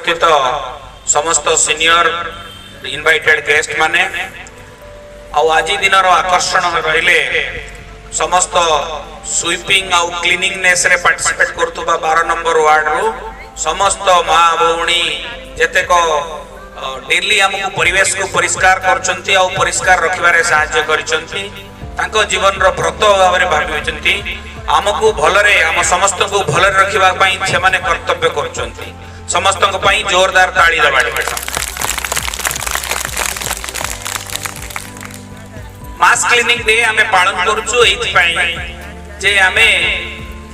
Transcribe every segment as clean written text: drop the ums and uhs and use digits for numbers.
उपस्थित समस्त senior invited guest माने आज दिन आकर्षण रहिले समस्त स्वीपिंग आउ क्लीनिंगनेस रे पार्टिसिपेट करतुबा 12 नंबर वार्ड रो समस्त माँ भौणी जेतेक डेली हमको परिवेश को परिष्कार करचंती आउ परिष्कार रखिबारे सहायता करचंती तांको जीवन रो व्रत भाबरे भाबिचंती हमको भलरे हम समस्त को भलरे रखिबा पई सेमाने कर्तव्य करचंती समस्त को पई जोरदार ताली दबाडी मास क्लीनिंग डे हमें पालन करूछु एथि पई जे हमें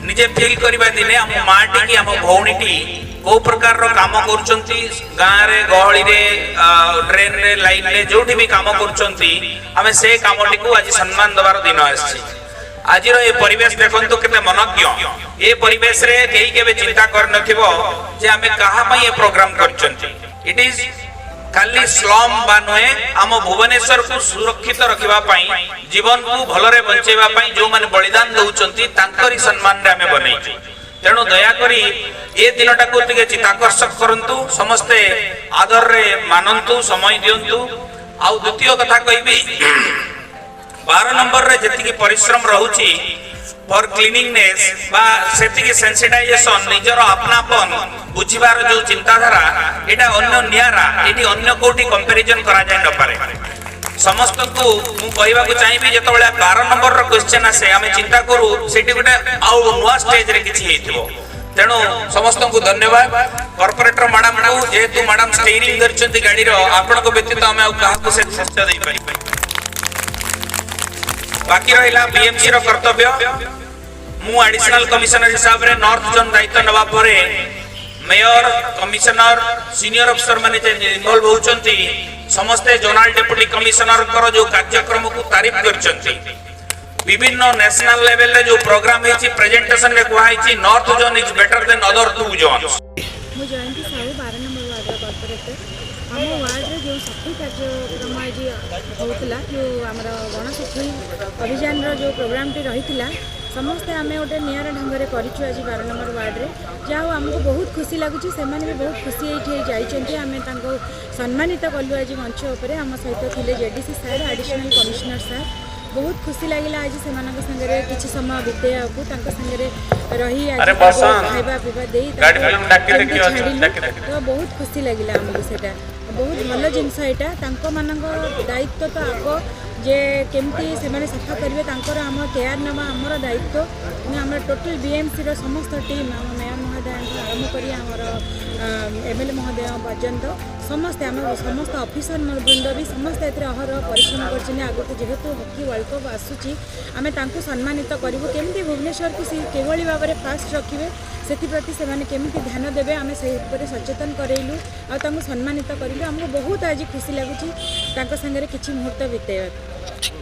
निजे फील करबा दिने हम माटी की हम भौणीटी को प्रकार रो काम करचंती गां रे गहळी रे ट्रेन रे लाइन रे जोठी भी काम करचंती हमें से कामटी को आज सम्मान दबार दिन आछि आज रो ए परिवेश देखंतु केते मनज्ञ ए परिवेश रे केही केबे चिंता कर नथिबो जे हमें कहा पई ए प्रोग्राम करचंती इट इज खाली स्लम बानुए हम भुवनेश्वर को सुरक्षित रखिबा पई जीवन को भलरे बंचेबा पई जो माने बलिदान दउचंती तांकरी सम्मान रे हमें बनेइची तेणु दया करी ए दिनटा को तिके चित्ताकर्षक करंतु समस्ते आदर रे मानंतु समय दियंतु आ द्वितीय कथा कहबी 12 नंबर रे जति परिश्रम रहउची फॉर क्लीनिंगनेस बा सेति के सेंसिटाइजेशन निजर अपनापन बुझिबार जो चिंताधारा एटा अन्य नियारा एटी अन्य कोठी कंपैरिजन करा जाय न पारे समस्त को मु कहबा को चाहिबी जेतबेला 12 नंबर रो क्वेश्चन आसे हमें चिंता करू सेटी गोटे आउ नुवा स्टेज रे किछि हेतिबो तेणु समस्त को धन्यवाद कॉर्पोरेटर मैडम को जेतु मैडम स्टीयरिंग करछंती गाड़ी रो आपण को व्यतीत हम आ काहा को से शिक्षा दे पारि बाकी रहिला बीएमसी रो कर्तव्य मु एडिशनल कमिश्नर हिसाब रे नॉर्थ जोन दायित्व नवा परे मेयर कमिश्नर सीनियर अफसर माने इन्वॉल्व होचंती समस्त जोनल डेप्यूटी कमिश्नर कर जो कार्यक्रम को तारीफ करचंती विभिन्न नेशनल लेवल रे जो प्रोग्राम हेची प्रेजेंटेशन रे कहैची north zone is better than other two zones मु Jayanti Sahu 12 number ward corporator हम वार्ड रे जो सफाई कार्यक्रम आज होतला जो हमरा गण सफाई अभियान रो जो प्रोग्राम टी रहितला समस्ते आम गोटे नियर ढंग से करूँ आज 12 नंबर वार्ड रे जहाँ आमको बहुत खुशी लगुच से भी बहुत खुशी ये आम सम्मानित कलु आज मंच उपर आम सहित थे जेडीसी सार एडिशनल कमिश्नर सार बहुत खुशी लगे आज से सागे किसी समय बितेया सागे रही खाଇବା पीवा दे तो बहुत खुशी लगे आमको से बहुत भल जिनस यहाँ मान दायित्व तो आग जे केमती से सफा करेंगे आम केयर नवा आमर दायित्व आम टोटल बीएमसी रो समस्त टीम आम मेयर महोदय आरंभ कर एमएलए महोदय पर्यंत समस्ते आम समस्त ऑफिसर वृंद भी समस्त अहर परिश्रम कर आगे जेहेतु हॉकी वर्ल्ड कप आसूची आम सम्मानित करूँ केमती भुवनेश्वर को किभली भाव में फास्ट रखिए से केमती ध्यान देवे आम से सचेतन करेलु आ सम्मानित करूँ आमको बहुत आज खुशी लगुच सागर किसी मुहूर्त बितेवा।